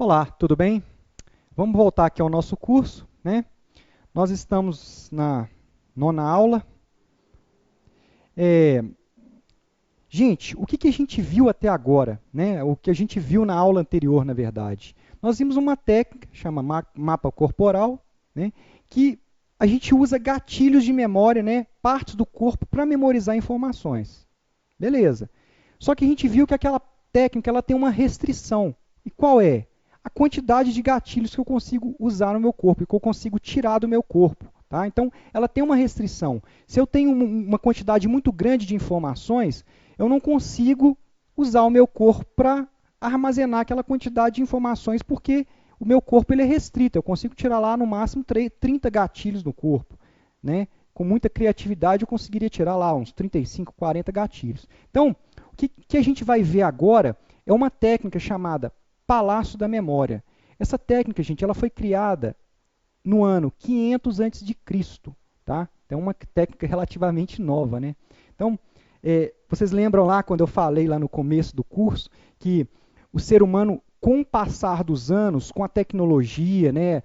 Olá, tudo bem? Vamos voltar aqui ao nosso curso, né? Nós estamos na nona aula. É, Gente, o que a gente viu até agora, né? O que a gente viu na aula anterior, na verdade? Nós vimos uma técnica, chama mapa corporal, né? Que a gente usa gatilhos de memória, né? Partes do corpo para memorizar informações. Beleza. Só que a gente viu que aquela técnica ela tem uma restrição. E qual é? A quantidade de gatilhos que eu consigo usar no meu corpo, que eu consigo tirar do meu corpo. Tá? Então, ela tem uma restrição. Se eu tenho uma quantidade muito grande de informações, eu não consigo usar o meu corpo para armazenar aquela quantidade de informações, porque o meu corpo ele é restrito. Eu consigo tirar lá no máximo 30 gatilhos no corpo. Né? Com muita criatividade, eu conseguiria tirar lá uns 35, 40 gatilhos. Então, o que a gente vai ver agora é uma técnica chamada Palácio da Memória. Essa técnica, gente, ela foi criada no ano 500 a.C., tá? Então, é uma técnica relativamente nova, né? Então, vocês lembram lá quando eu falei lá no começo do curso que o ser humano, com o passar dos anos, com a tecnologia, né,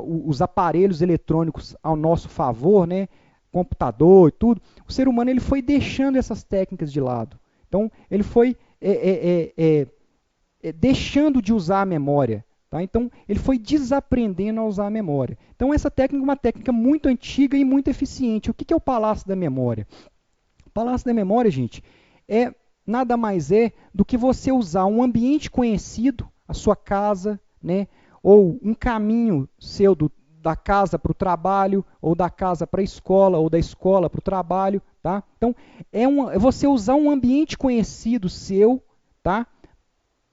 os aparelhos eletrônicos ao nosso favor, né, computador e tudo, o ser humano ele foi deixando essas técnicas de lado. Então, ele foi deixando de usar a memória. Tá? Então, ele foi desaprendendo a usar a memória. Então, essa técnica é uma técnica muito antiga e muito eficiente. O que é o Palácio da Memória? O Palácio da Memória, gente, nada mais é do que você usar um ambiente conhecido, a sua casa, né, ou um caminho seu da casa para o trabalho, ou da casa para a escola, ou da escola para o trabalho. Tá? Então, é você usar um ambiente conhecido seu, tá,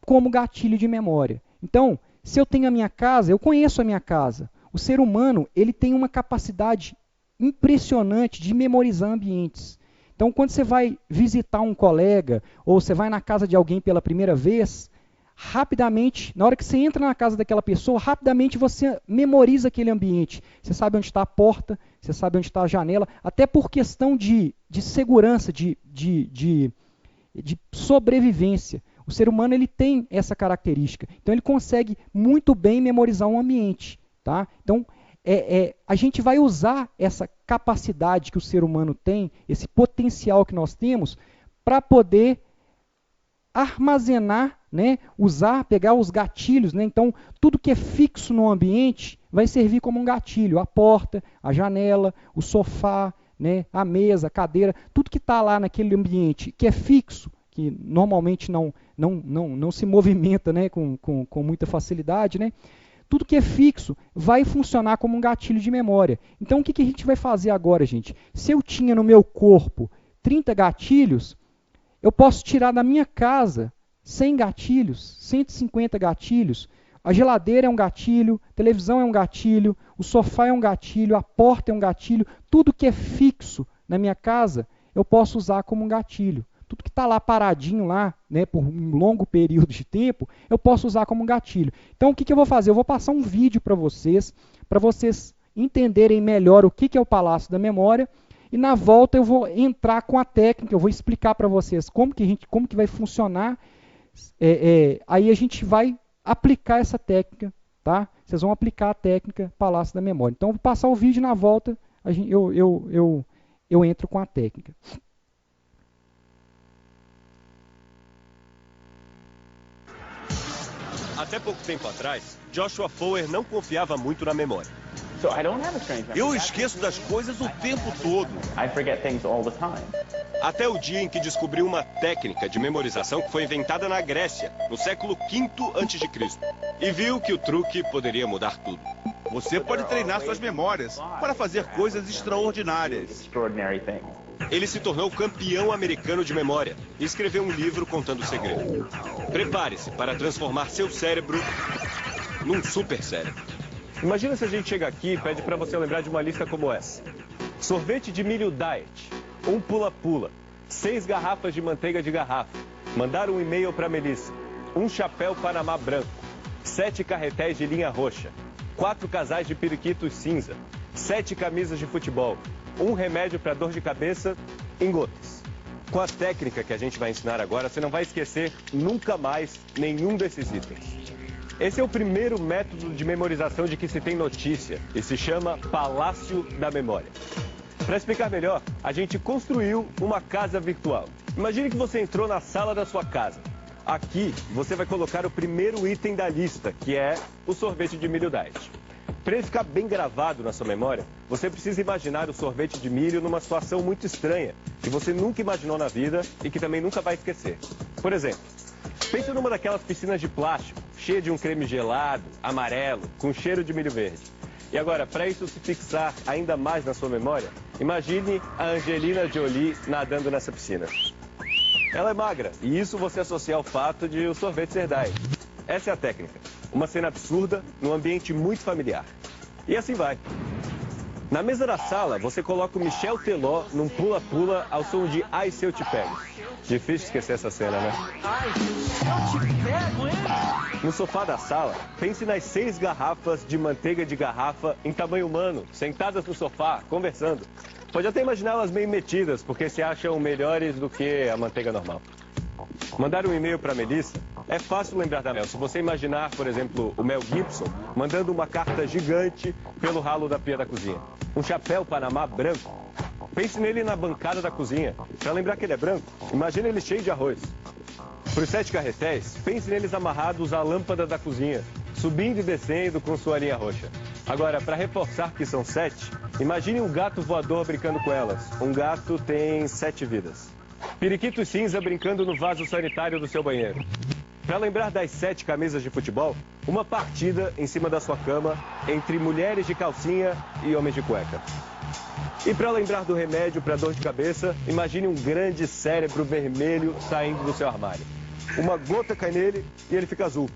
como gatilho de memória. Então, se eu tenho a minha casa, eu conheço a minha casa. O ser humano ele tem uma capacidade impressionante de memorizar ambientes. Então, quando você vai visitar um colega ou você vai na casa de alguém pela primeira vez, rapidamente, na hora que você entra na casa daquela pessoa, rapidamente você memoriza aquele ambiente. Você sabe onde está a porta, você sabe onde está a janela, até por questão de segurança, de sobrevivência. O ser humano ele tem essa característica. Então, ele consegue muito bem memorizar um ambiente. Tá? Então, a gente vai usar essa capacidade que o ser humano tem, esse potencial que nós temos, para poder armazenar, né, pegar os gatilhos. Né? Então, tudo que é fixo no ambiente vai servir como um gatilho. A porta, a janela, o sofá, né, a mesa, a cadeira, tudo que está lá naquele ambiente que é fixo, que normalmente não se movimenta, né, com muita facilidade, né? Tudo que é fixo vai funcionar como um gatilho de memória. Então, o que a gente vai fazer agora, gente? Se eu tinha no meu corpo 30 gatilhos, eu posso tirar da minha casa 100 gatilhos, 150 gatilhos. A geladeira é um gatilho, a televisão é um gatilho, o sofá é um gatilho, a porta é um gatilho. Tudo que é fixo na minha casa, eu posso usar como um gatilho. Tudo que está lá paradinho lá, né, por um longo período de tempo, eu posso usar como um gatilho. Então, o que eu vou fazer? Eu vou passar um vídeo para vocês entenderem melhor o que é o Palácio da Memória, e na volta eu vou entrar com a técnica, eu vou explicar para vocês como que vai funcionar. Aí a gente vai aplicar essa técnica, tá? Vocês vão aplicar a técnica Palácio da Memória. Então, eu vou passar o vídeo, na volta eu entro com a técnica. Até pouco tempo atrás, Joshua Foer não confiava muito na memória. Eu esqueço das coisas o tempo todo. Até o dia em que descobriu uma técnica de memorização que foi inventada na Grécia, no século V a.C. E viu que o truque poderia mudar tudo. Você pode treinar suas memórias para fazer coisas extraordinárias. Ele se tornou campeão americano de memória e escreveu um livro contando o segredo. Prepare-se para transformar seu cérebro num super cérebro. Imagina se a gente chega aqui e pede para você lembrar de uma lista como essa. Sorvete de milho diet, um pula-pula, 6 garrafas de manteiga de garrafa, mandar um e-mail para Melissa, um chapéu Panamá branco, 7 carretéis de linha roxa, 4 casais de periquitos cinza, 7 camisas de futebol, um remédio para dor de cabeça em gotas. Com a técnica que a gente vai ensinar agora, você não vai esquecer nunca mais nenhum desses itens. Esse é o primeiro método de memorização de que se tem notícia e se chama Palácio da Memória. Para explicar melhor, a gente construiu uma casa virtual. Imagine que você entrou na sala da sua casa. Aqui, você vai colocar o primeiro item da lista, que é o sorvete de milho diet. Para ele ficar bem gravado na sua memória, você precisa imaginar o sorvete de milho numa situação muito estranha, que você nunca imaginou na vida e que também nunca vai esquecer. Por exemplo, pense numa daquelas piscinas de plástico, cheia de um creme gelado, amarelo, com cheiro de milho verde. E agora, para isso se fixar ainda mais na sua memória, imagine a Angelina Jolie nadando nessa piscina. Ela é magra, e isso você associa ao fato de o sorvete ser diet. Essa é a técnica. Uma cena absurda, num ambiente muito familiar. E assim vai. Na mesa da sala, você coloca o Michel Teló num pula-pula ao som de Ai Se Eu Te Pego. Difícil esquecer essa cena, né? Ai, se eu te pego, hein? No sofá da sala, pense nas 6 garrafas de manteiga de garrafa em tamanho humano, sentadas no sofá, conversando. Pode até imaginá-las meio metidas, porque se acham melhores do que a manteiga normal. Mandar um e-mail para Melissa é fácil lembrar da Mel. Se você imaginar, por exemplo, o Mel Gibson mandando uma carta gigante pelo ralo da pia da cozinha. Um chapéu Panamá branco. Pense nele na bancada da cozinha. Para lembrar que ele é branco, imagine ele cheio de arroz. Para os 7 carretéis, pense neles amarrados à lâmpada da cozinha, subindo e descendo com sua linha roxa. Agora, para reforçar que são 7, imagine um gato voador brincando com elas. Um gato tem 7 vidas. Periquito cinza brincando no vaso sanitário do seu banheiro. Para lembrar das 7 camisas de futebol, uma partida em cima da sua cama entre mulheres de calcinha e homens de cueca. E para lembrar do remédio para dor de cabeça, imagine um grande cérebro vermelho saindo do seu armário. Uma gota cai nele e ele fica azul.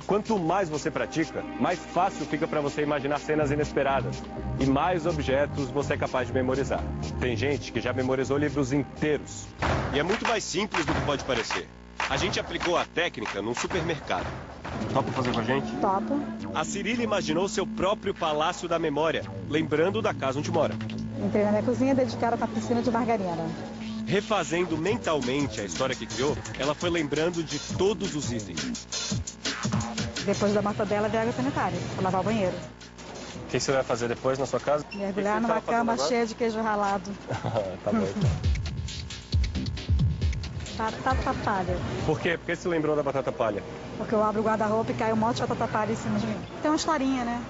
Quanto mais você pratica, mais fácil fica para você imaginar cenas inesperadas e mais objetos você é capaz de memorizar. Tem gente que já memorizou livros inteiros. E é muito mais simples do que pode parecer. A gente aplicou a técnica num supermercado. Topa fazer com a gente? Topo. A Cirila imaginou seu próprio palácio da memória, lembrando da casa onde mora. Entrei na minha cozinha dedicada para a piscina de margarina. Refazendo mentalmente a história que criou, ela foi lembrando de todos os itens. Depois da mortadela de água sanitária, para lavar o banheiro. O que você vai fazer depois na sua casa? Mergulhar numa cama cheia de queijo ralado. Tá bom, então. Batata palha. Por quê? Por que você lembrou da batata palha? Porque eu abro o guarda-roupa e cai um monte de batata palha em cima de mim. Tem uma historinha, né?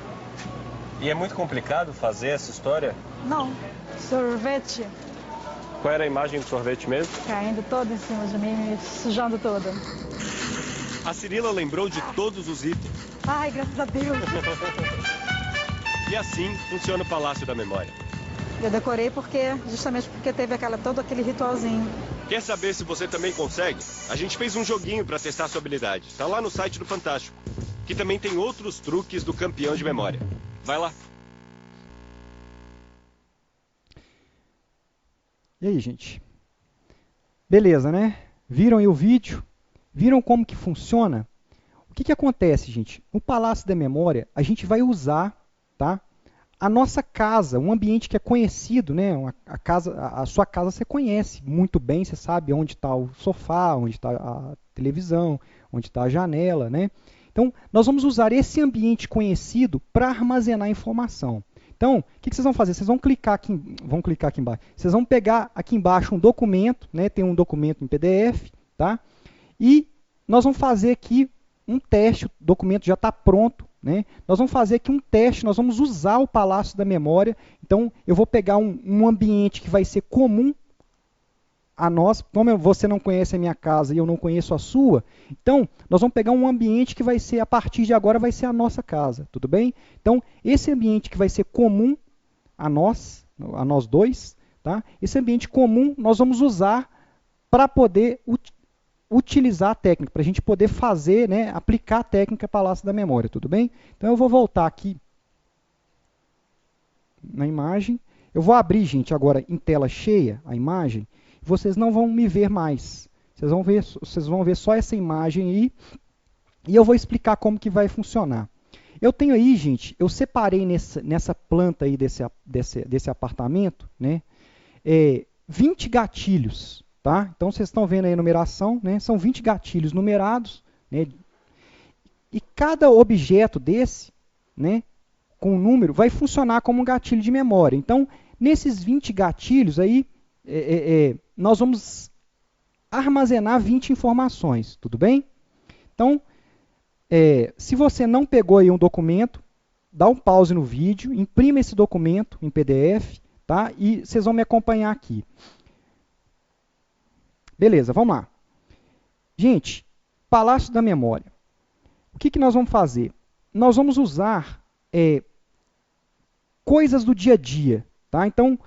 E é muito complicado fazer essa história? Não. Sorvete Qual era a imagem do sorvete mesmo? caindo todo em cima de mim, me sujando toda. A Cirila lembrou de todos os itens. Ai, graças a Deus. E assim funciona o Palácio da Memória. Eu decorei justamente porque teve todo aquele ritualzinho. Quer saber se você também consegue? A gente fez um joguinho para testar sua habilidade. Tá lá no site do Fantástico, que também tem outros truques do campeão de memória. Vai lá. E aí, gente? Beleza, né? Viram aí o vídeo? Viram como que funciona? O que acontece, gente? No Palácio da Memória, a gente vai usar, tá, a nossa casa, um ambiente que é conhecido, né? A sua casa você conhece muito bem, você sabe onde está o sofá, onde está a televisão, onde está a janela, né? Então, nós vamos usar esse ambiente conhecido para armazenar informação. Então, o que vocês vão fazer? Vocês vão clicar aqui embaixo. Vocês vão pegar aqui embaixo um documento, né? Tem um documento em PDF, tá? E nós vamos fazer aqui um teste, o documento já está pronto, né? Nós vamos fazer aqui um teste, nós vamos usar o Palácio da Memória. Então, eu vou pegar um ambiente que vai ser comum a nós, como você não conhece a minha casa e eu não conheço a sua, então nós vamos pegar um ambiente que vai ser, a partir de agora, vai ser a nossa casa, tudo bem? Então, esse ambiente que vai ser comum a nós dois, tá? Esse ambiente comum nós vamos usar para poder utilizar a técnica, para a gente poder fazer, né, aplicar a técnica Palácio da Memória, tudo bem? Então eu vou voltar aqui na imagem, eu vou abrir, gente, agora em tela cheia a imagem, vocês não vão me ver mais. Vocês vão ver só essa imagem aí e eu vou explicar como que vai funcionar. Eu tenho aí, gente, eu separei nessa planta aí desse apartamento, né, 20 gatilhos, tá? Então vocês estão vendo aí a numeração, né? São 20 gatilhos numerados, né? E cada objeto desse, né, com um número, vai funcionar como um gatilho de memória. Então, nesses 20 gatilhos aí, nós vamos armazenar 20 informações, tudo bem? Então, se você não pegou aí um documento, dá um pause no vídeo, imprima esse documento em PDF, tá? E vocês vão me acompanhar aqui. Beleza, vamos lá. Gente, Palácio da Memória. O que nós vamos fazer? Nós vamos usar coisas do dia a dia, tá? Então,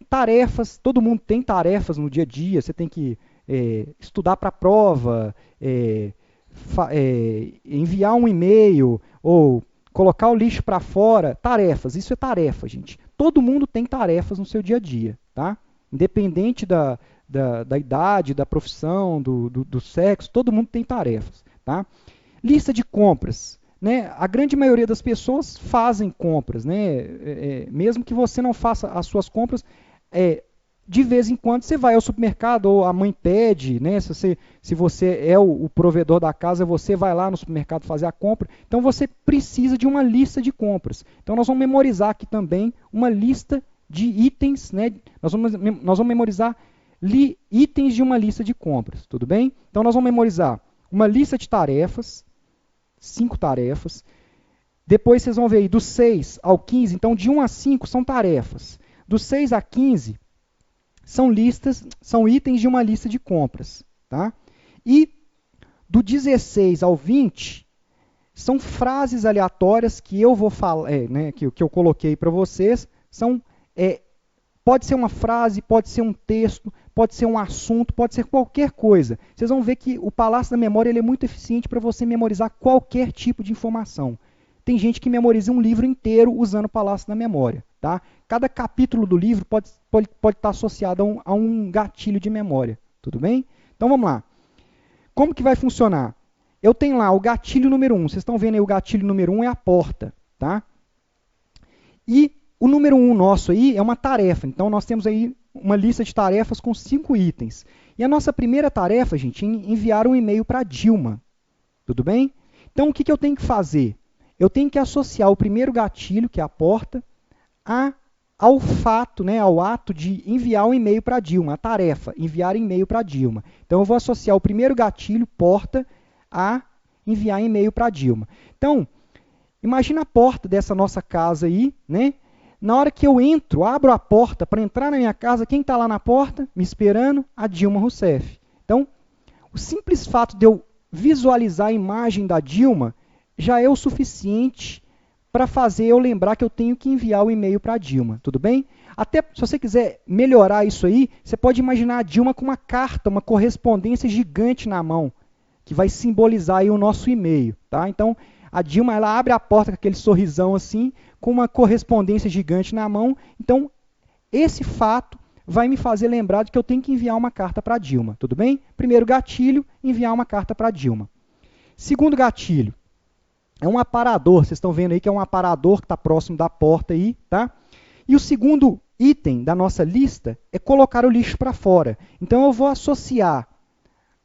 tarefas, todo mundo tem tarefas no dia a dia, você tem que estudar para a prova, enviar um e-mail, ou colocar o lixo para fora, tarefas, isso é tarefa, gente. Todo mundo tem tarefas no seu dia a dia, tá? Independente da idade, da profissão, do sexo, todo mundo tem tarefas, tá? Lista de compras, né? A grande maioria das pessoas fazem compras, né? Mesmo que você não faça as suas compras, de vez em quando você vai ao supermercado, ou a mãe pede, né? Se você é o provedor da casa, você vai lá no supermercado fazer a compra. Então você precisa de uma lista de compras. Então nós vamos memorizar aqui também uma lista de itens, né? Nós vamos memorizar itens de uma lista de compras, tudo bem? Então nós vamos memorizar uma lista de tarefas, 5 tarefas. Depois vocês vão ver aí do 6 ao 15, então de 1 a 5 são tarefas. Do 6 a 15 são itens de uma lista de compras, tá? E do 16 ao 20 são frases aleatórias que eu vou falar, né, que eu coloquei para vocês. Pode ser uma frase, pode ser um texto, pode ser um assunto, pode ser qualquer coisa. Vocês vão ver que o Palácio da Memória ele é muito eficiente para você memorizar qualquer tipo de informação. Tem gente que memoriza um livro inteiro usando o Palácio da Memória, tá? Cada capítulo do livro pode estar associado a um gatilho de memória, tudo bem? Então vamos lá. Como que vai funcionar? Eu tenho lá o gatilho número 1. Vocês estão vendo aí o gatilho número 1 é a porta, tá? E o número 1 nosso aí é uma tarefa. Então nós temos aí uma lista de tarefas com 5 itens. E a nossa primeira tarefa, gente, é enviar um e-mail para a Dilma, tudo bem? Então o que eu tenho que fazer? Eu tenho que associar o primeiro gatilho, que é a porta, ao fato, né, ao ato de enviar um e-mail para a Dilma, a tarefa, enviar e-mail para a Dilma. Então, eu vou associar o primeiro gatilho, porta, a enviar e-mail para a Dilma. Então, imagina a porta dessa nossa casa aí, né? Na hora que eu entro, abro a porta para entrar na minha casa, quem está lá na porta, me esperando? A Dilma Rousseff. Então, o simples fato de eu visualizar a imagem da Dilma já é o suficiente para fazer eu lembrar que eu tenho que enviar o e-mail para a Dilma, tudo bem? Até se você quiser melhorar isso aí, você pode imaginar a Dilma com uma carta, uma correspondência gigante na mão, que vai simbolizar aí o nosso e-mail, tá? Então, a Dilma, ela abre a porta com aquele sorrisão assim, com uma correspondência gigante na mão. Então, esse fato vai me fazer lembrar de que eu tenho que enviar uma carta para a Dilma, tudo bem? Primeiro gatilho, enviar uma carta para a Dilma. Segundo gatilho, é um aparador, vocês estão vendo aí que é um aparador que está próximo da porta aí, tá? E o segundo item da nossa lista é colocar o lixo para fora. Então eu vou associar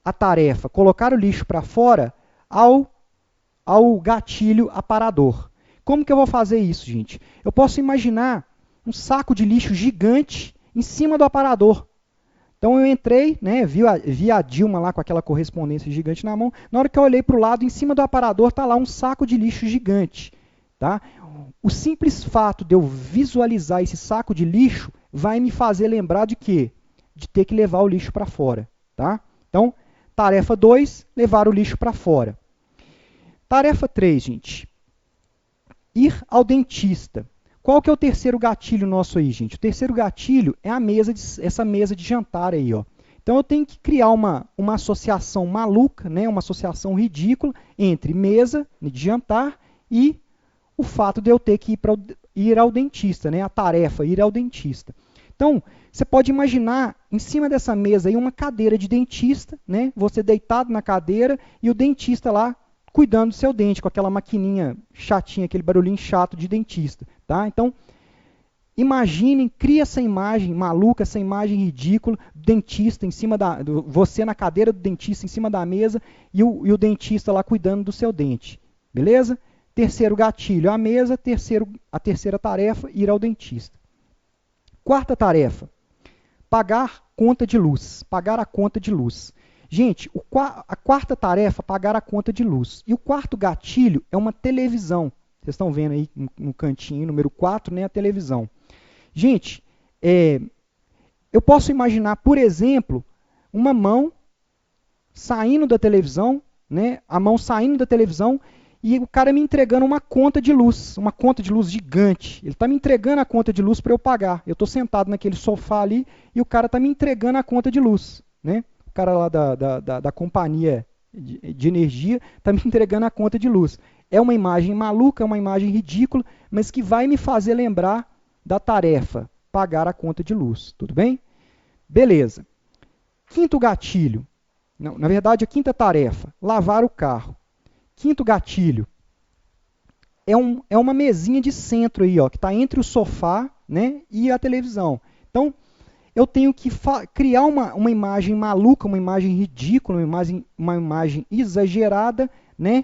a tarefa colocar o lixo para fora ao gatilho aparador. Como que eu vou fazer isso, gente? Eu posso imaginar um saco de lixo gigante em cima do aparador. Então eu entrei, né, vi a Dilma lá com aquela correspondência gigante na mão. Na hora que eu olhei para o lado, em cima do aparador está lá um saco de lixo gigante. Tá? O simples fato de eu visualizar esse saco de lixo vai me fazer lembrar de quê? De ter que levar o lixo para fora. Tá? Então, tarefa 2, levar o lixo para fora. Tarefa 3, gente. Ir ao dentista. Qual que é o terceiro gatilho nosso aí, gente? O terceiro gatilho é essa mesa de jantar aí, ó. Então eu tenho que criar uma associação maluca, né? Uma associação ridícula entre mesa de jantar e o fato de eu ter que ir ao dentista, né? A tarefa, ir ao dentista. Então, você pode imaginar em cima dessa mesa aí uma cadeira de dentista, né? Você deitado na cadeira e o dentista lá cuidando do seu dente, com aquela maquininha chatinha, aquele barulhinho chato de dentista. Tá? Então, imaginem, cria essa imagem maluca, essa imagem ridícula, dentista em cima você na cadeira do dentista em cima da mesa e o dentista lá cuidando do seu dente. Beleza? Terceiro gatilho, a mesa. A terceira tarefa, ir ao dentista. Quarta tarefa, pagar conta de luz. Pagar a conta de luz. Gente, a quarta tarefa, pagar a conta de luz. E o quarto gatilho é uma televisão. Vocês estão vendo aí no cantinho, número 4, né, a televisão. Gente, eu posso imaginar, por exemplo, uma mão saindo da televisão, né, a mão saindo da televisão e o cara me entregando uma conta de luz gigante. Ele está me entregando a conta de luz para eu pagar. Eu estou sentado naquele sofá ali e o cara está me entregando a conta de luz, né? O cara lá da companhia de energia está me entregando a conta de luz. É uma imagem maluca, é uma imagem ridícula, mas que vai me fazer lembrar da tarefa, pagar a conta de luz. Tudo bem? Beleza. Quinto gatilho. Não, na verdade, a quinta tarefa, lavar o carro. Quinto gatilho. É uma mesinha de centro aí, ó, que está entre o sofá, né, e a televisão. Então, eu tenho que criar uma imagem maluca, uma imagem ridícula, uma imagem exagerada, né,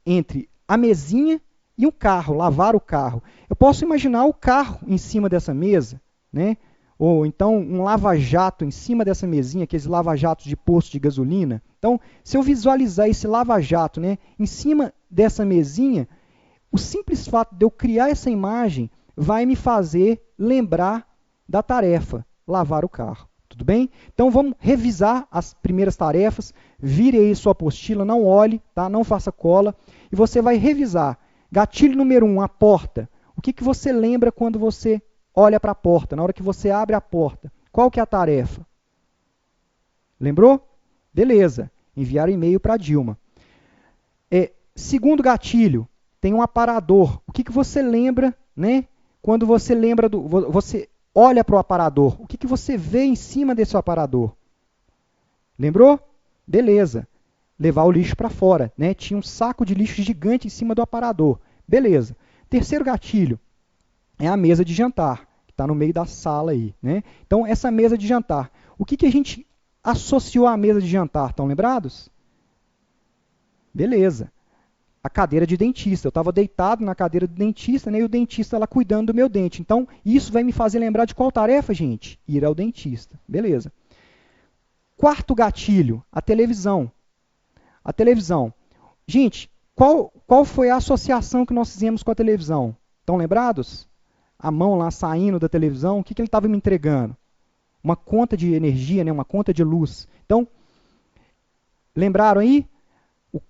entre a mesinha e o carro, lavar o carro. Eu posso imaginar o carro em cima dessa mesa, né, ou então um lava-jato em cima dessa mesinha, aqueles lava-jatos de posto de gasolina. Então, se eu visualizar esse lava-jato, né, em cima dessa mesinha, o simples fato de eu criar essa imagem vai me fazer lembrar da tarefa, lavar o carro. Tudo bem? Então, vamos revisar as primeiras tarefas. Vire aí sua apostila, não olhe, tá? Não faça cola. E você vai revisar. Gatilho número 1, a porta. O que você lembra quando você olha para a porta, na hora que você abre a porta? Qual que é a tarefa? Lembrou? Beleza. Enviar e-mail para a Dilma. Segundo gatilho, tem um aparador. O que você lembra, né? Quando você lembra você olha para o aparador, o que você vê em cima desse aparador? Lembrou? Beleza. Levar o lixo para fora, né? Tinha um saco de lixo gigante em cima do aparador. Beleza. Terceiro gatilho é a mesa de jantar, que está no meio da sala aí, né? Então, essa mesa de jantar. O que a gente associou à mesa de jantar? Estão lembrados? Beleza. A cadeira de dentista. Eu estava deitado na cadeira do dentista, né, e o dentista lá cuidando do meu dente. Então, isso vai me fazer lembrar de qual tarefa, gente? Ir ao dentista. Beleza. Quarto gatilho, a televisão. A televisão. Gente, qual foi a associação que nós fizemos com a televisão? Estão lembrados? A mão lá saindo da televisão, o que ele estava me entregando? Uma conta de energia, né, uma conta de luz. Então, lembraram aí?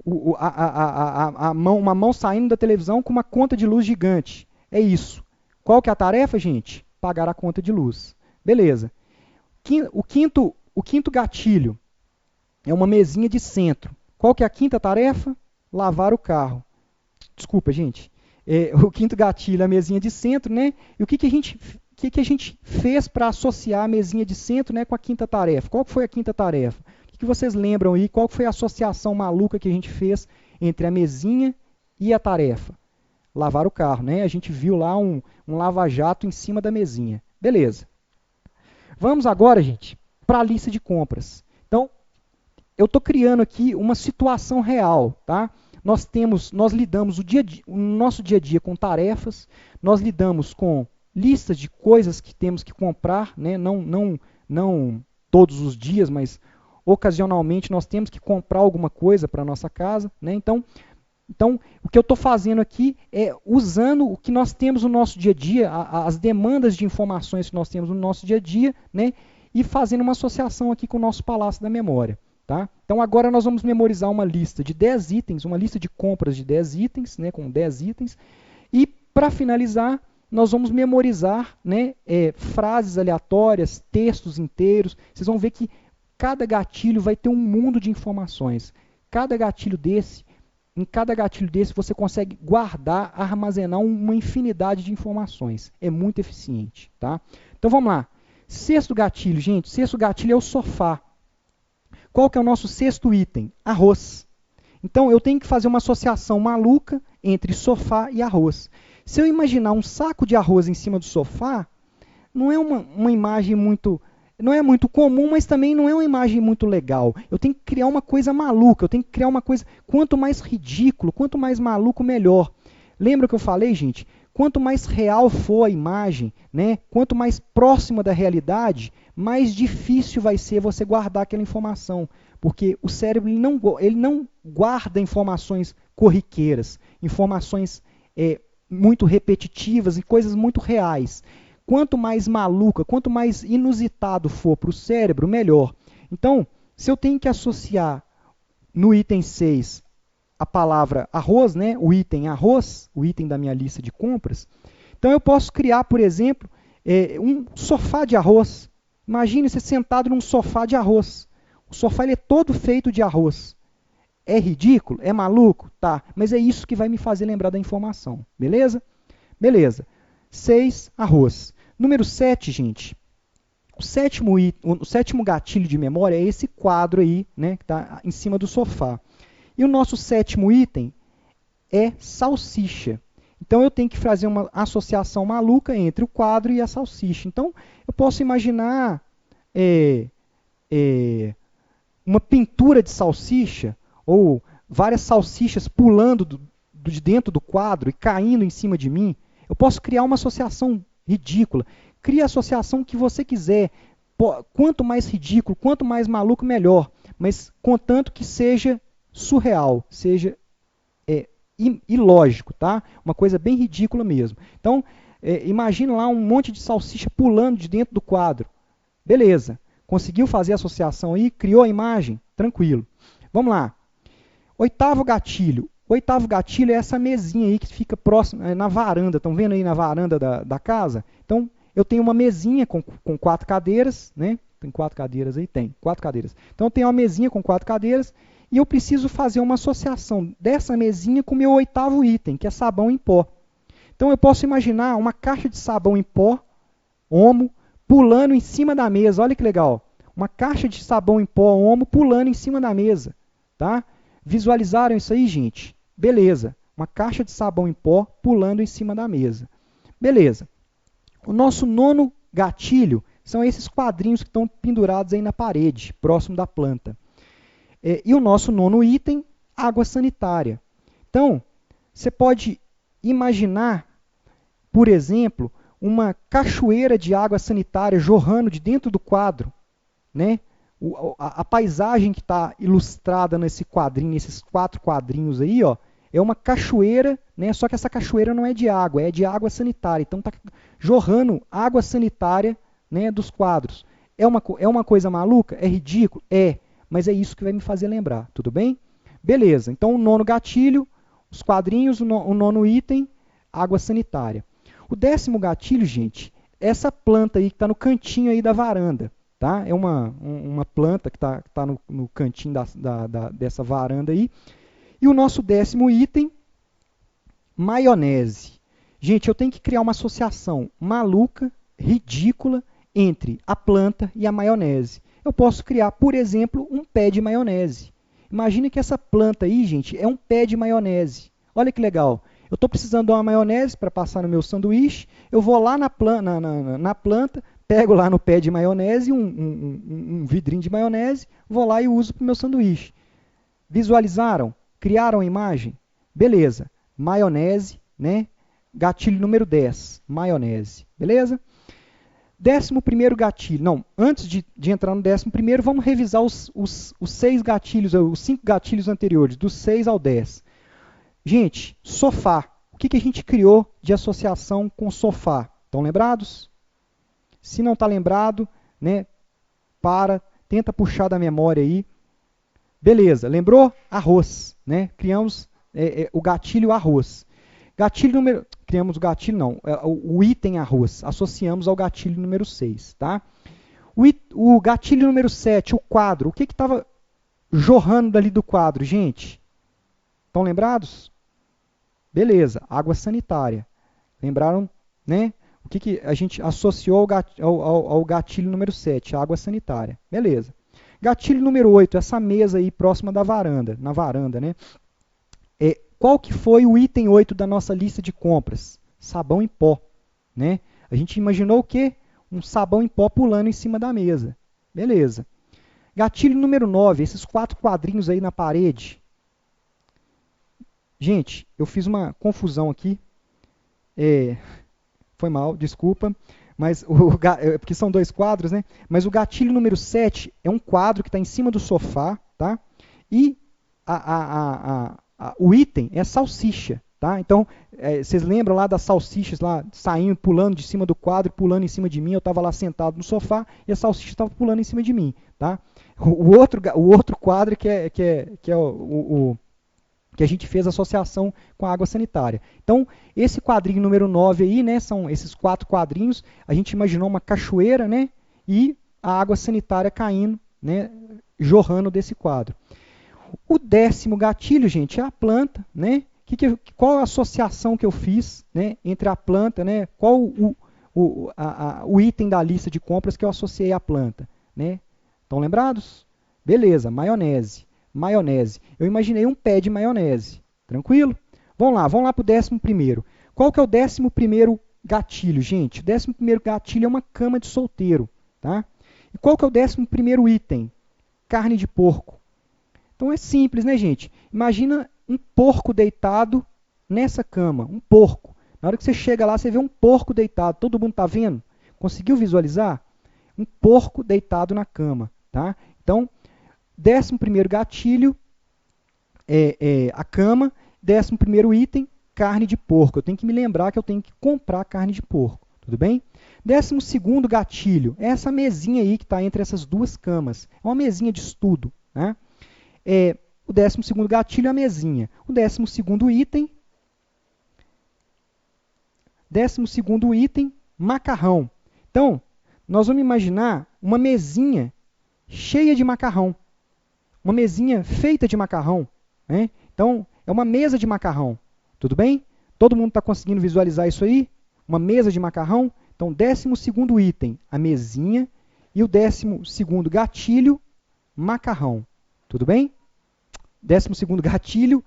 Uma mão saindo da televisão com uma conta de luz gigante. É isso. Qual que é a tarefa, gente? Pagar a conta de luz. Beleza. O quinto gatilho é uma mesinha de centro. Qual que é a quinta tarefa? Lavar o carro. Desculpa, gente. O quinto gatilho é a mesinha de centro, né? E o que a gente fez para associar a mesinha de centro, né, com a quinta tarefa? Qual foi a quinta tarefa? O que vocês lembram aí? Qual foi a associação maluca que a gente fez entre a mesinha e a tarefa? Lavar o carro, né? A gente viu lá um lava-jato em cima da mesinha. Beleza. Vamos agora, gente, para a lista de compras. Então, eu estou criando aqui uma situação real, tá? Nós lidamos no nosso dia a dia com tarefas, nós lidamos com listas de coisas que temos que comprar, né? Não todos os dias, mas ocasionalmente nós temos que comprar alguma coisa para a nossa casa, né? Então, o que eu estou fazendo aqui é usando o que nós temos no nosso dia a dia, as demandas de informações que nós temos no nosso dia a dia, né? E fazendo uma associação aqui com o nosso palácio da memória. Tá? Então agora nós vamos memorizar uma lista de 10 itens, uma lista de compras de 10 itens, né, com 10 itens. E para finalizar, nós vamos memorizar, né, frases aleatórias, textos inteiros. Vocês vão ver que cada gatilho vai ter um mundo de informações. Em cada gatilho desse você consegue guardar, armazenar uma infinidade de informações. É muito eficiente. Tá? Então vamos lá. Sexto gatilho, gente. Sexto gatilho é o sofá. Qual que é o nosso sexto item? Arroz. Então, eu tenho que fazer uma associação maluca entre sofá e arroz. Se eu imaginar um saco de arroz em cima do sofá, não é uma imagem muito não é muito comum, mas também não é uma imagem muito legal. Eu tenho que criar uma coisa maluca, eu tenho que criar uma coisa, quanto mais ridículo, quanto mais maluco, melhor. Lembra que eu falei, gente? Quanto mais real for a imagem, né? Quanto mais próxima da realidade, mais difícil vai ser você guardar aquela informação. Porque o cérebro ele não guarda informações corriqueiras, informações muito repetitivas e coisas muito reais. Quanto mais maluca, quanto mais inusitado for para o cérebro, melhor. Então, se eu tenho que associar no item 6 a palavra arroz, né, o item arroz, o item da minha lista de compras, então eu posso criar, por exemplo, um sofá de arroz. Imagine você sentado num sofá de arroz. O sofá ele é todo feito de arroz. É ridículo? É maluco? Tá, mas é isso que vai me fazer lembrar da informação. Beleza? Beleza. 6, arroz. Número 7, gente. O sétimo gatilho de memória é esse quadro aí, né, que está em cima do sofá. E o nosso sétimo item é salsicha. Então eu tenho que fazer uma associação maluca entre o quadro e a salsicha. Então eu posso imaginar uma pintura de salsicha, ou várias salsichas pulando de dentro do quadro e caindo em cima de mim. Eu posso criar uma associação ridícula. Crie a associação que você quiser. Quanto mais ridículo, quanto mais maluco, melhor. Mas contanto que seja surreal, seja ilógico, tá? Uma coisa bem ridícula mesmo. Então, imagina lá um monte de salsicha pulando de dentro do quadro. Beleza. Conseguiu fazer a associação aí? Criou a imagem? Tranquilo. Vamos lá. Oitavo gatilho. O oitavo gatilho é essa mesinha aí que fica próximo, na varanda. Estão vendo aí na varanda da casa? Então, eu tenho uma mesinha com 4 cadeiras, né? Tem 4 cadeiras aí? Tem, 4 cadeiras. Então, eu tenho uma mesinha com 4 cadeiras e eu preciso fazer uma associação dessa mesinha com o meu oitavo item, que é sabão em pó. Então, eu posso imaginar uma caixa de sabão em pó, Omo, pulando em cima da mesa. Olha que legal. Uma caixa de sabão em pó, Omo, pulando em cima da mesa. Tá? Visualizaram isso aí, gente? Beleza. Uma caixa de sabão em pó pulando em cima da mesa. Beleza. O nosso nono gatilho são esses quadrinhos que estão pendurados aí na parede, próximo da planta. E o nosso nono item, água sanitária. Então, você pode imaginar, por exemplo, uma cachoeira de água sanitária jorrando de dentro do quadro, né? A paisagem que está ilustrada nesse quadrinho, nesses 4 quadrinhos aí, ó, é uma cachoeira, né? Só que essa cachoeira não é de água sanitária. Então está jorrando água sanitária, né, dos quadros. É uma coisa maluca? É ridículo? É, mas é isso que vai me fazer lembrar, tudo bem? Beleza, então o nono gatilho, os quadrinhos, o nono item, água sanitária. O 10º gatilho, gente, é essa planta aí que está no cantinho aí da varanda. Tá? É uma planta que está no cantinho dessa varanda aí. E o nosso 10º item, maionese. Gente, eu tenho que criar uma associação maluca, ridícula, entre a planta e a maionese. Eu posso criar, por exemplo, um pé de maionese. Imagina que essa planta aí, gente, é um pé de maionese. Olha que legal. Eu estou precisando de uma maionese para passar no meu sanduíche. Eu vou lá na planta, pego lá no pé de maionese um vidrinho de maionese, vou lá e uso para o meu sanduíche. Visualizaram? Criaram a imagem? Beleza. Maionese, né? Gatilho número 10, maionese. Beleza? 11º gatilho. Não, antes de entrar no 11º, vamos revisar os 6 gatilhos, os 5 gatilhos anteriores, do 6 ao 10. Gente, sofá. O que a gente criou de associação com sofá? Estão lembrados? Se não está lembrado, né, tenta puxar da memória aí. Beleza, lembrou? Arroz. Né? Criamos o gatilho arroz. Criamos o gatilho, não, o item arroz. Associamos ao gatilho número 6. Tá? O gatilho número 7, o quadro. O que estava jorrando dali do quadro, gente? Estão lembrados? Beleza, água sanitária. Lembraram, né? O que a gente associou ao gatilho número 7, água sanitária. Beleza. Gatilho número 8, essa mesa aí próxima da varanda, na varanda, né? Qual que foi o item 8 da nossa lista de compras? Sabão em pó, né? A gente imaginou o quê? um sabão em pó pulando em cima da mesa. Beleza. Gatilho número 9, esses 4 quadrinhos aí na parede. Gente, eu fiz uma confusão aqui. Foi mal, desculpa. Mas porque são 2 quadros, né? Mas o gatilho número 7 é um quadro que está em cima do sofá, tá? E o item é salsicha, tá? Então, vocês lembram lá das salsichas lá saindo, pulando de cima do quadro, pulando em cima de mim? Eu estava lá sentado no sofá e a salsicha estava pulando em cima de mim, tá? O outro quadro que é o que a gente fez associação com a água sanitária. Então, esse quadrinho número 9 aí, né, são esses 4 quadrinhos, a gente imaginou uma cachoeira, né, e a água sanitária caindo, né, jorrando desse quadro. O 10º gatilho, gente, é a planta, né? Qual a associação que eu fiz, né, entre a planta, né? Qual o item da lista de compras que eu associei à planta, né? Estão lembrados? Beleza, maionese. Maionese. Eu imaginei um pé de maionese. Tranquilo? Vamos lá para o 11º. Qual que é o 11º gatilho, gente? O 11º gatilho é uma cama de solteiro, tá? E qual que é o 11º item? Carne de porco. Então é simples, né, gente? Imagina um porco deitado nessa cama, um porco. Na hora que você chega lá, você vê um porco deitado. Todo mundo está vendo? Conseguiu visualizar? Um porco deitado na cama, tá? Então, 11º gatilho é a cama. 11º item, carne de porco. Eu tenho que me lembrar que eu tenho que comprar carne de porco. Tudo bem? 12º gatilho é essa mesinha aí que está entre essas 2 camas. É uma mesinha de estudo, né? O 12º gatilho é a mesinha. O 12º item, macarrão. Então, nós vamos imaginar uma mesinha cheia de macarrão. Uma mesinha feita de macarrão, né? Então, é uma mesa de macarrão. Tudo bem? Todo mundo está conseguindo visualizar isso aí? Uma mesa de macarrão? Então, 12º item, a mesinha. E o 12º gatilho, macarrão. Tudo bem? 12º gatilho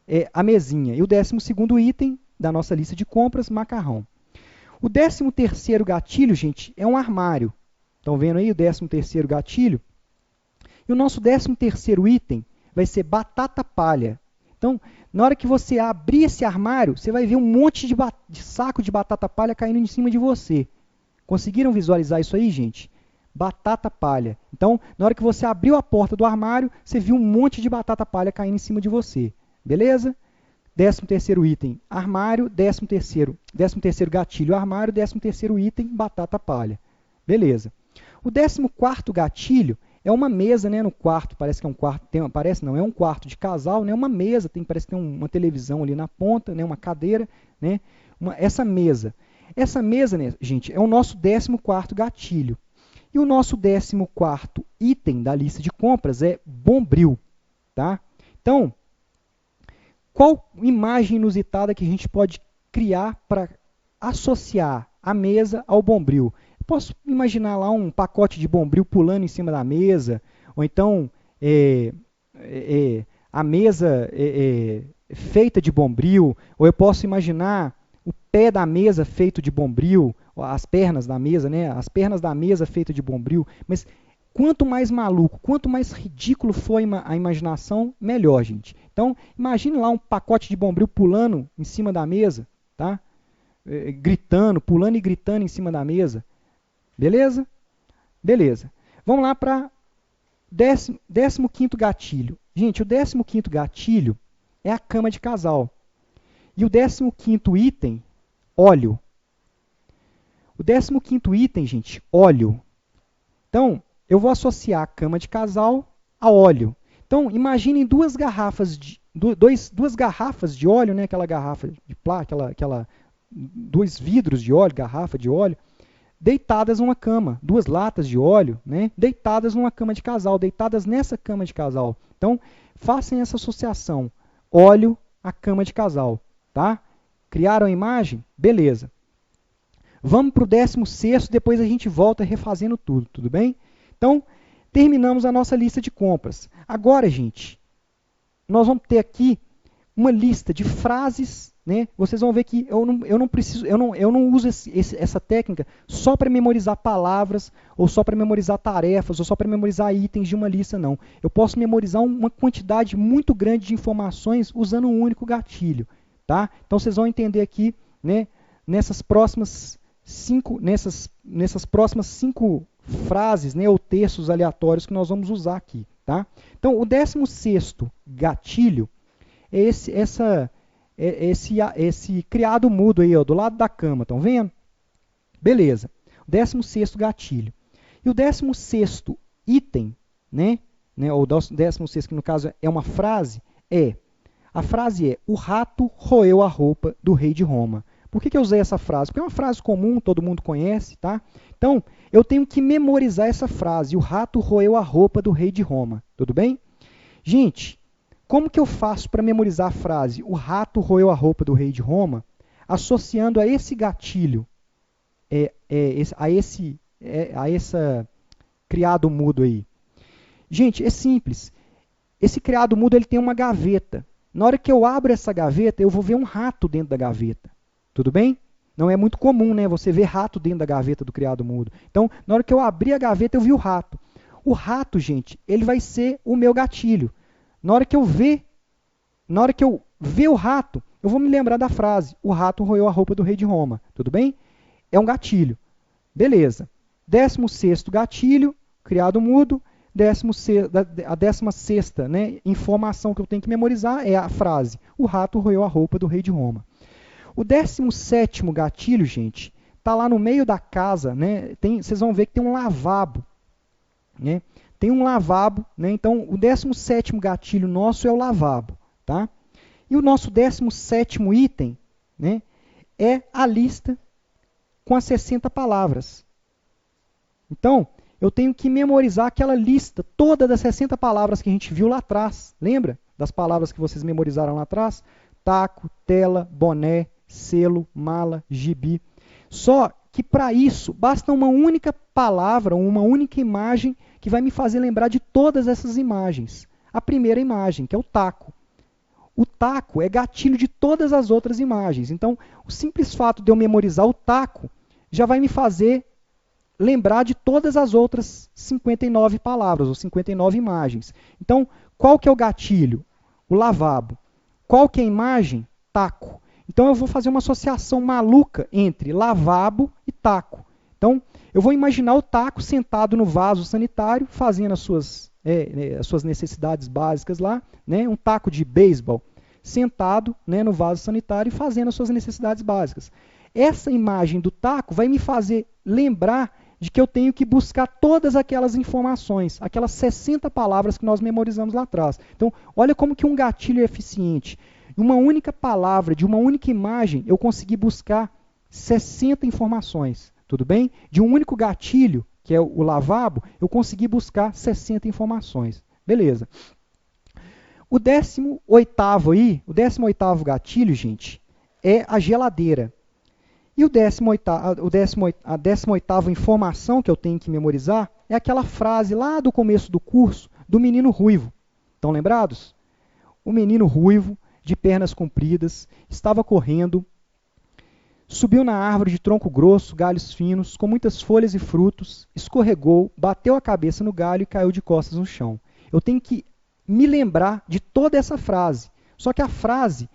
é a mesinha. E o 12º item da nossa lista de compras, macarrão. O 13º gatilho, gente, é um armário. Estão vendo aí o 13º gatilho? E o nosso 13º item vai ser batata palha. Então, na hora que você abrir esse armário, você vai ver um monte de saco de batata palha caindo em cima de você. Conseguiram visualizar isso aí, gente? Batata palha. Então, na hora que você abriu a porta do armário, você viu um monte de batata palha caindo em cima de você. Beleza? 13º item, armário. 13º gatilho, armário. 13º item, batata palha. Beleza. O 14º gatilho é uma mesa, né, no quarto. Parece que é um quarto. Parece não, é um quarto de casal, né? Uma mesa. Parece que tem uma televisão ali na ponta, né? Uma cadeira, né? Essa mesa. Essa mesa, né, gente, é o nosso 14º gatilho. E o nosso 14º item da lista de compras é bombril, tá? Então, qual imagem inusitada que a gente pode criar para associar a mesa ao bombril? Eu posso imaginar lá um pacote de bombril pulando em cima da mesa, ou então a mesa feita de bombril, ou eu posso imaginar o pé da mesa feito de bombril, as pernas da mesa, né? As pernas da mesa feitas de bombril. Mas quanto mais maluco, quanto mais ridículo for a imaginação, melhor, gente. Então, imagine lá um pacote de bombril pulando em cima da mesa, tá? Gritando, pulando e gritando em cima da mesa. Beleza? Beleza. Vamos lá para 15º gatilho. Gente, o 15º gatilho é a cama de casal. E o 15º item, óleo. O 15º item, gente, óleo. Então, eu vou associar a cama de casal a óleo. Então, imaginem duas garrafas de óleo, né? Aquela garrafa de plástico, dois vidros de óleo, garrafa de óleo, deitadas numa cama, 2 latas de óleo, né? Deitadas numa cama de casal, deitadas nessa cama de casal. Então, façam essa associação, óleo à cama de casal, tá? Criaram a imagem? Beleza. Vamos para o 16º, depois a gente volta refazendo tudo bem? Então, terminamos a nossa lista de compras. Agora, gente, nós vamos ter aqui uma lista de frases, né, vocês vão ver que eu não uso essa técnica só para memorizar palavras, ou só para memorizar tarefas, ou só para memorizar itens de uma lista, não. Eu posso memorizar uma quantidade muito grande de informações usando um único gatilho. Tá? Então vocês vão entender aqui, né, nessas próximas 5 frases, né, ou textos aleatórios que nós vamos usar aqui. Tá? Então o 16º gatilho é esse criado mudo aí, ó, do lado da cama, estão vendo? Beleza. O 16º gatilho. E o 16º item, né, ou 16º, que no caso é uma frase, a frase é: o rato roeu a roupa do rei de Roma. Por que eu usei essa frase? Porque é uma frase comum, todo mundo conhece, tá? Então, eu tenho que memorizar essa frase: o rato roeu a roupa do rei de Roma. Tudo bem? Gente, como que eu faço para memorizar a frase o rato roeu a roupa do rei de Roma, associando a esse gatilho, a esse criado mudo aí? Gente, é simples. Esse criado mudo ele tem uma gaveta. Na hora que eu abro essa gaveta, eu vou ver um rato dentro da gaveta. Tudo bem? Não é muito comum, né, você ver rato dentro da gaveta do criado mudo. Então, na hora que eu abri a gaveta, eu vi o rato. O rato, gente, ele vai ser o meu gatilho. Na hora que eu ver o rato, eu vou me lembrar da frase: o rato roeu a roupa do rei de Roma. Tudo bem? É um gatilho. Beleza. 16º gatilho, criado mudo. A 16ª, né, informação que eu tenho que memorizar é a frase: o rato roeu a roupa do rei de Roma. O 17º gatilho, gente, está lá no meio da casa, né, vocês vão ver que tem um lavabo. Né? Tem um lavabo, né? Então o 17º gatilho nosso é o lavabo. Tá? E o nosso 17º item, né, é a lista com as 60 palavras. Então, eu tenho que memorizar aquela lista toda das 60 palavras que a gente viu lá atrás. Lembra das palavras que vocês memorizaram lá atrás? Taco, tela, boné, selo, mala, gibi. Só que para isso, basta uma única palavra, uma única imagem que vai me fazer lembrar de todas essas imagens. A primeira imagem, que é o taco. O taco é gatilho de todas as outras imagens. Então, o simples fato de eu memorizar o taco já vai me fazer lembrar de todas as outras 59 palavras, ou 59 imagens. Então, qual que é o gatilho? O lavabo. Qual que é a imagem? Taco. Então, eu vou fazer uma associação maluca entre lavabo e taco. Então, eu vou imaginar o taco sentado no vaso sanitário, fazendo as suas necessidades básicas lá, né? Um taco de beisebol, sentado, né, no vaso sanitário e fazendo as suas necessidades básicas. Essa imagem do taco vai me fazer lembrar de que eu tenho que buscar todas aquelas informações, aquelas 60 palavras que nós memorizamos lá atrás. Então, olha como que um gatilho é eficiente. Uma única palavra, de uma única imagem, eu consegui buscar 60 informações. Tudo bem? De um único gatilho, que é o lavabo, eu consegui buscar 60 informações. Beleza. O 18º aí, o 18º gatilho, gente, é a geladeira. E a 18ª informação que eu tenho que memorizar é aquela frase lá do começo do curso do menino ruivo. Estão lembrados? O menino ruivo, de pernas compridas, estava correndo, subiu na árvore de tronco grosso, galhos finos, com muitas folhas e frutos, escorregou, bateu a cabeça no galho e caiu de costas no chão. Eu tenho que me lembrar de toda essa frase. Só que a frase,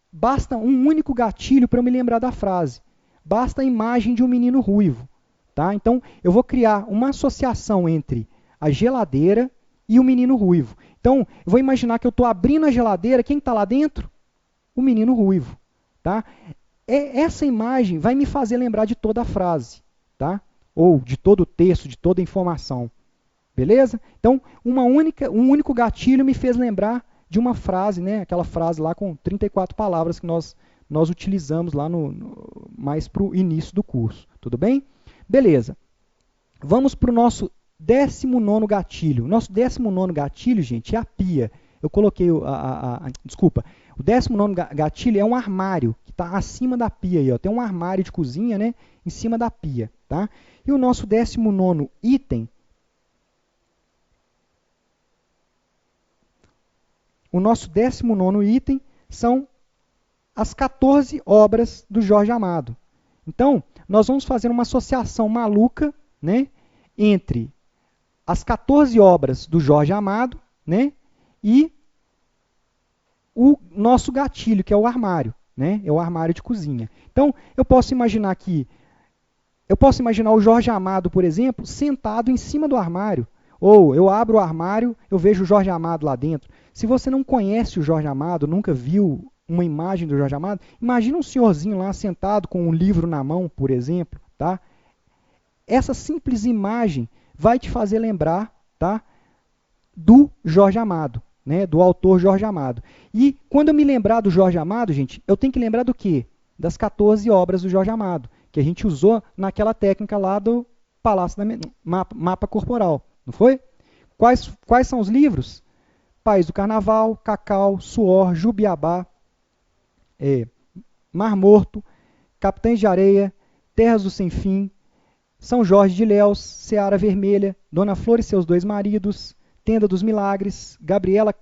basta um único gatilho para eu me lembrar da frase. Basta a imagem de um menino ruivo. Tá? Então, eu vou criar uma associação entre a geladeira e o menino ruivo. Então, eu vou imaginar que eu estou abrindo a geladeira, quem está lá dentro? O menino ruivo. Tá? Essa imagem vai me fazer lembrar de toda a frase, tá? Ou de todo o texto, de toda a informação. Beleza? Então, um único gatilho me fez lembrar de uma frase, né? Aquela frase lá com 34 palavras que nós utilizamos lá mais para o início do curso. Tudo bem? Beleza. Vamos para o nosso 19º gatilho. Nosso 19º gatilho, gente, é a pia. Eu coloquei desculpa. O 19º gatilho é um armário que está acima da pia. Aí, ó. Tem um armário de cozinha, né, em cima da pia. Tá? E o nosso 19º item, são as 14 obras do Jorge Amado. Então, nós vamos fazer uma associação maluca, né, entre as 14 obras do Jorge Amado, né, e o nosso gatilho, que é o armário, né, é o armário de cozinha. Então, eu posso imaginar o Jorge Amado, por exemplo, sentado em cima do armário. Ou eu abro o armário, eu vejo o Jorge Amado lá dentro. Se você não conhece o Jorge Amado, nunca viu uma imagem do Jorge Amado, imagina um senhorzinho lá sentado com um livro na mão, por exemplo. Tá? Essa simples imagem vai te fazer lembrar, tá, do Jorge Amado, né, do autor Jorge Amado. E quando eu me lembrar do Jorge Amado, gente, eu tenho que lembrar do quê? Das 14 obras do Jorge Amado, que a gente usou naquela técnica lá do Palácio da Mapa Corporal. Não foi? Quais são os livros? País do Carnaval, Cacau, Suor, Jubiabá, Mar Morto, Capitães de Areia, Terras do Sem Fim, São Jorge de Ilhéus, Seara Vermelha, Dona Flor e seus dois maridos, Tenda dos Milagres, Gabriela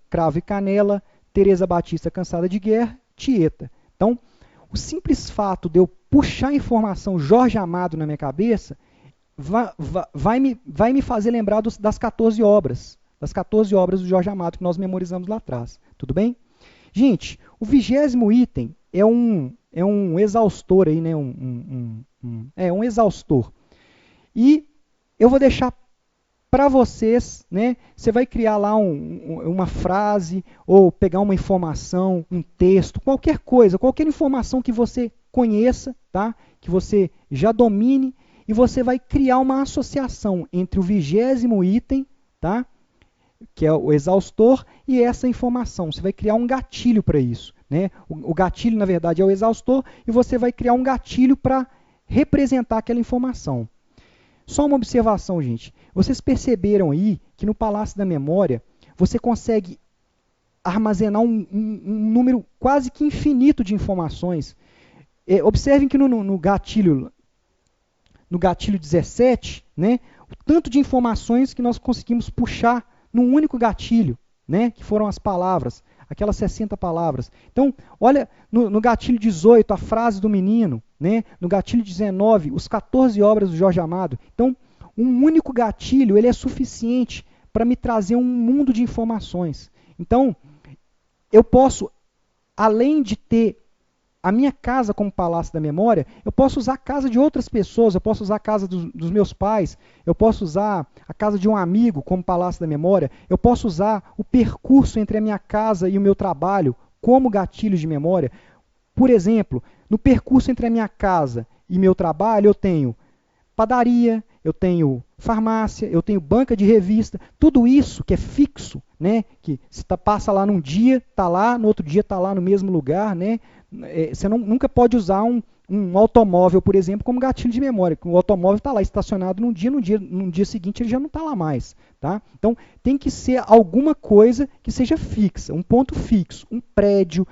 Cravo e Canela, Teresa Batista Cansada de Guerra, Tieta. Então, o simples fato de eu puxar a informação Jorge Amado na minha cabeça vai me fazer lembrar das 14 obras. Das 14 obras do Jorge Amado que nós memorizamos lá atrás. Tudo bem? Gente, o 20º item é um exaustor aí, né? Um exaustor. E eu vou deixar para vocês, né? Você vai criar lá uma frase, ou pegar uma informação, um texto, qualquer coisa, qualquer informação que você conheça, tá? Que você já domine, e você vai criar uma associação entre o 20º item, tá? Que é o exaustor, e essa informação. Você vai criar um gatilho para isso, né? O gatilho, na verdade, é o exaustor, e você vai criar um gatilho para representar aquela informação. Só uma observação, gente. Vocês perceberam aí que no Palácio da Memória você consegue armazenar um número quase que infinito de informações. Observem que no gatilho 17, né, o tanto de informações que nós conseguimos puxar num único gatilho, né, que foram as palavras, aquelas 60 palavras. Então, olha, no gatilho 18, a frase do menino, né, no gatilho 19, os 14 obras do Jorge Amado. Então, um único gatilho ele é suficiente para me trazer um mundo de informações. Então, eu posso, além de ter a minha casa como Palácio da Memória, eu posso usar a casa de outras pessoas, eu posso usar a casa dos meus pais, eu posso usar a casa de um amigo como Palácio da Memória, eu posso usar o percurso entre a minha casa e o meu trabalho como gatilho de memória. Por exemplo, no percurso entre a minha casa e meu trabalho, eu tenho padaria, eu tenho farmácia, eu tenho banca de revista, tudo isso que é fixo, né, que se passa lá num dia, está lá, no outro dia está lá no mesmo lugar, né? Você nunca pode usar um automóvel, por exemplo, como gatilho de memória. O automóvel está lá estacionado num dia seguinte ele já não está lá mais. Tá? Então, tem que ser alguma coisa que seja fixa, um ponto fixo, um prédio,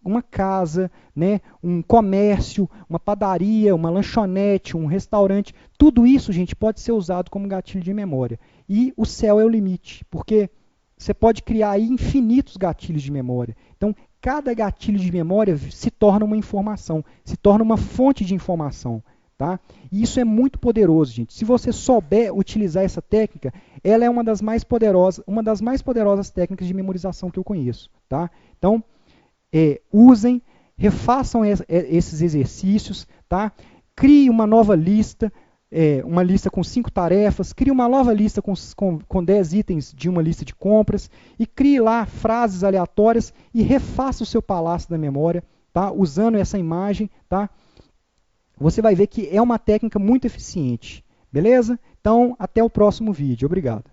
uma casa, né, um comércio, uma padaria, uma lanchonete, um restaurante. Tudo isso, gente, pode ser usado como gatilho de memória. E o céu é o limite, porque você pode criar aí infinitos gatilhos de memória. Então, cada gatilho de memória se torna uma informação, se torna uma fonte de informação. Tá? E isso é muito poderoso, gente. Se você souber utilizar essa técnica, ela é uma das mais poderosas técnicas de memorização que eu conheço. Tá? Então, usem, refaçam esses exercícios, tá? Crie uma nova lista, uma lista com 5 tarefas, crie uma nova lista com 10 itens de uma lista de compras e crie lá frases aleatórias e refaça o seu Palácio da Memória, tá? Usando essa imagem. Tá? Você vai ver que é uma técnica muito eficiente. Beleza? Então, até o próximo vídeo. Obrigado.